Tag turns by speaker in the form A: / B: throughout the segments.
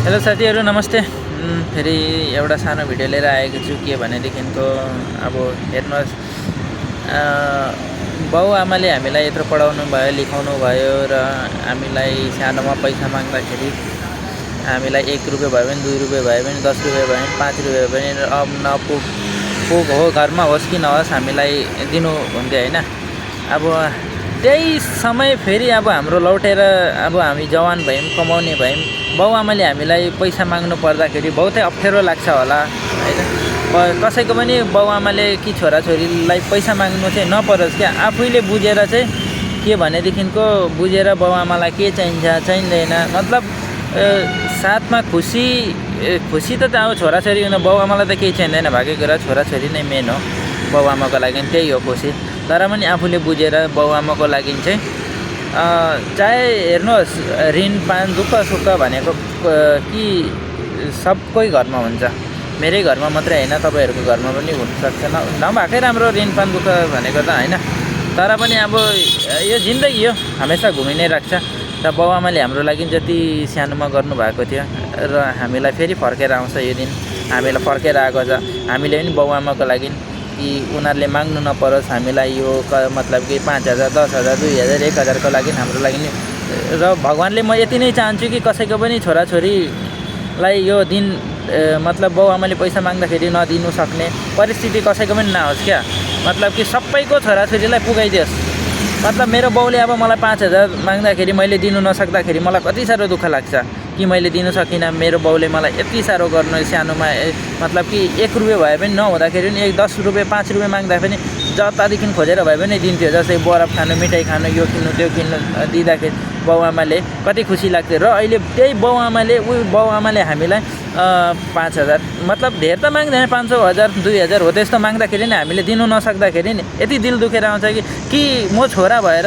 A: Hello साथीहरू नमस्ते। फेरि एउटा सानो भिडियो लिएर आएको छु। के भनेदेखिको अब हेर्नुहोस्, बाउ आमाले हामीलाई यत्रो पढाउनु भयो, लेखाउनु भयो र हामीलाई सानोमा पैसा माग्दाखेरि हामीलाई 1 रुपैयाँ भयो भने 2 रुपैयाँ भयो भने 10 रुपैयाँ भयो भने 5 रुपैयाँ भयो भने अब पुग हो घरमा होस् कि नहोस् हामीलाई दिनु हुन्थ्यो हैन। अब त्यही समय फेरि अब हाम्रो लौटेर अब हामी जवान भयौँ, कमाउने भयौँ, बाउ आमाले हामीलाई पैसा माग्नु पर्दाखेरि बहुतै अप्ठ्यारो लाग्छ होला हैन। कसैको पनि बाउ आमाले कि छोराछोरीलाई पैसा माग्नु चाहिँ नपरोस् क्या, आफैले बुझेर चाहिँ के भनेदेखिको बुझेर बाउ आमालाई के चाहिन्छ चाहिँदैन, मतलब साथमा खुसी त अब छोराछोरी बाउ आमालाई त केही चाहिँदैन, भागै कुरा छोराछोरी नै मेन हो बाउ आमाको लागि, त्यही हो खुसी। तर पनि आफूले बुझेर बाउ आमाको लागि चाहिँ चाहे हेर्नुहोस् ऋण पान दुःख सुख भनेको कि सबकै घरमा हुन्छ, मेरै घरमा मात्रै होइन तपाईँहरूको घरमा पनि हुनसक्छ, नभएकै राम्रो ऋण पान दुःख भनेको त होइन। तर पनि अब यो जिन्दगी हो, हमेसा घुमि नै राख्छ। र बाउ आमाले हाम्रो लागि जति सानोमा गर्नुभएको थियो र हामीलाई फेरि फर्केर आउँछ यो दिन, हामीलाई फर्केर आएको छ। हामीले पनि बाउ आमाको लागि कि उनीहरूले माग्नु नपरोस् हामीलाई यो मतलब कि 5,000 10,000 2,000 1,000को लागि हाम्रो लागि र भगवान्ले म यति नै चाहन्छु कि कसैको पनि छोराछोरीलाई यो दिन मतलब बाउ आमाले पैसा माग्दाखेरि नदिनु सक्ने परिस्थिति कसैको पनि नहोस् क्या, मतलब कि सबैको छोराछोरीलाई पुगाइदियोस्। मतलब मेरो बाउले अब मलाई 5,000 माग्दाखेरि मैले दिनु नसक्दाखेरि मलाई कति साह्रो दुःख लाग्छ कि मैले दिनु सकिनँ। मेरो बाउले मलाई यति साह्रो गर्नु सानोमा मतलब कि 1 रुपैयाँ भए पनि नहुँदाखेरि पनि 10 रुपैयाँ 5 रुपैयाँ माग्दा पनि जतादेखि खोजेर भए पनि दिन्थ्यो, जस्तै बरफ खानु मिठाई खानु यो किन्नु त्यो किन्नु दिँदाखेरि बाउ आमाले कति खुसी लाग्थ्यो। र अहिले त्यही बाउ आमाले हामीलाई 5,000 मतलब धेर त माग्दैन, 500 1000 2000 हो त्यस्तो माग्दाखेरि नि हामीले दिनु नसक्दाखेरि नि यति दिल दुखेर आउँछ कि म छोरा भएर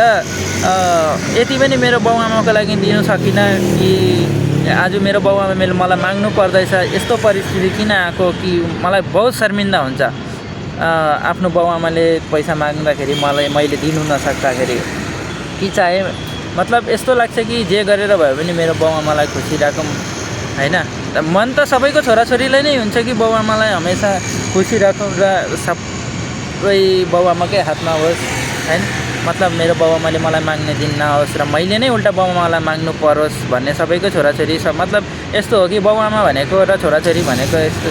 A: यति पनि मेरो बाउ आमाको लागि दिनु सकिनँ कि आज मेरो बाउ आमाले मलाई माग्नु पर्दैछ, यस्तो परिस्थिति किन आएको कि मलाई बहुत शर्मिन्दा हुन्छ आफ्नो बाउ आमाले पैसा माग्दाखेरि मैले दिनु नसक्दाखेरि। कि चाहे मतलब यस्तो लाग्छ कि जे गरेर भयो भने मेरो बाउ आमालाई खुसी राखौँ हैन। मन त सबैको छोराछोरीलाई नै हुन्छ कि बाउ आमालाई हमेसा खुसी राखौँ र सबै बाउ आमाकै हातमा होस् हैन। मतलब मेरो बाउ आमाले मलाई माग्ने दिन नहोस् र मैले नै उल्टा बाउ आमालाई माग्नु परोस् भन्ने सबैको छोराछोरी सब मतलब यस्तो हो कि बाउ आमा भनेको र छोराछोरी भनेको यस्तो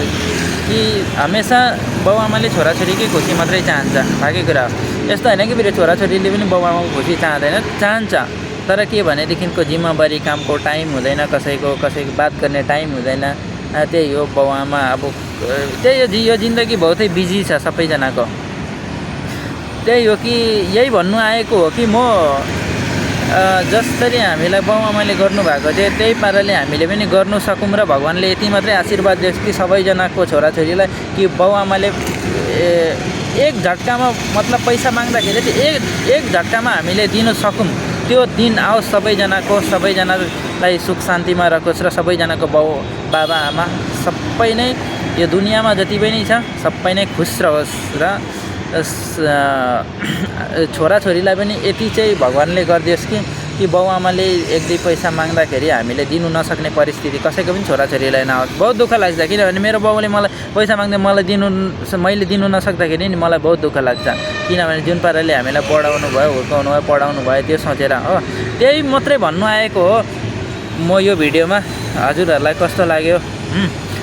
A: कि हमेसा बाउ आमाले छोराछोरीकै खुसी मात्रै चाहन्छ, बाँकी कुरा हो। यस्तो होइन कि फेरि छोराछोरीले पनि बाउ आमाको खुसी चाहन्छ, तर के भनेदेखिको जिम्मेवारी कामको टाइम हुँदैन, कसैको बात गर्ने टाइम हुँदैन। त्यही हो बाउ आमा अब त्यही हो, यो जिन्दगी बहुतै बिजी छ सबैजनाको। त्यही हो कि यही भन्नु आएको हो कि म जसरी हामीलाई बाउ आमाले गर्नुभएको थियो त्यही पाराले हामीले पनि गर्नु सकौँ र भगवान्ले यति मात्रै आशीर्वाद दियोस् कि सबैजनाको छोराछोरीलाई कि बाउ आमाले एक झट्कामा मतलब पैसा माग्दाखेरि चाहिँ एक झट्कामा हामीले दिनु सकौँ, त्यो दिन आओस् सबैजनालाई सुख शान्तिमा राखोस् र सबैजनाको बाबा आमा सबै नै यो दुनियाँमा जति पनि छ सबै नै खुस रहोस् र छोराछोरीलाई पनि यति चाहिँ भगवान्ले गरिदियोस् कि बाउ आमाले 1-2 पैसा माग्दाखेरि हामीले दिनु नसक्ने परिस्थिति कसैको पनि छोराछोरीलाई नहोस्। बहुत दुःख लाग्छ किनभने मेरो बाउले मलाई पैसा माग्दा मैले दिनु नसक्दाखेरि नि मलाई बहुत दुःख लाग्छ, किनभने जुन पाराले हामीलाई पढाउनु भयो हुर्काउनु भयो पढाउनु भयो त्यो सोचेर हो। त्यही मात्रै भन्नु आएको हो म यो भिडियोमा। हजुरहरूलाई कस्तो लाग्यो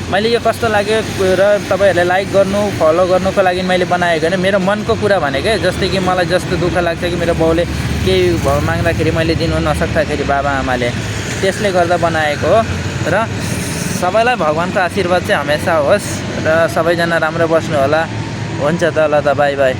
A: मैले यो कस्तो लाग्यो र तपाईँहरूले लाइक गर्नु फलो गर्नुको लागि मैले बनाएको होइन, मेरो मनको कुरा भनेकै। जस्तै कि मलाई जस्तो दुःख लाग्छ कि मेरो बाउले केही माग्दाखेरि मैले दिनु नसक्दाखेरि बाबा आमाले, त्यसले गर्दा बनाएको हो। र सबैलाई भगवान्को आशीर्वाद चाहिँ हमेसा होस् र सबैजना राम्रो बस्नु होला। हुन्छ त ल त, बाई बाई।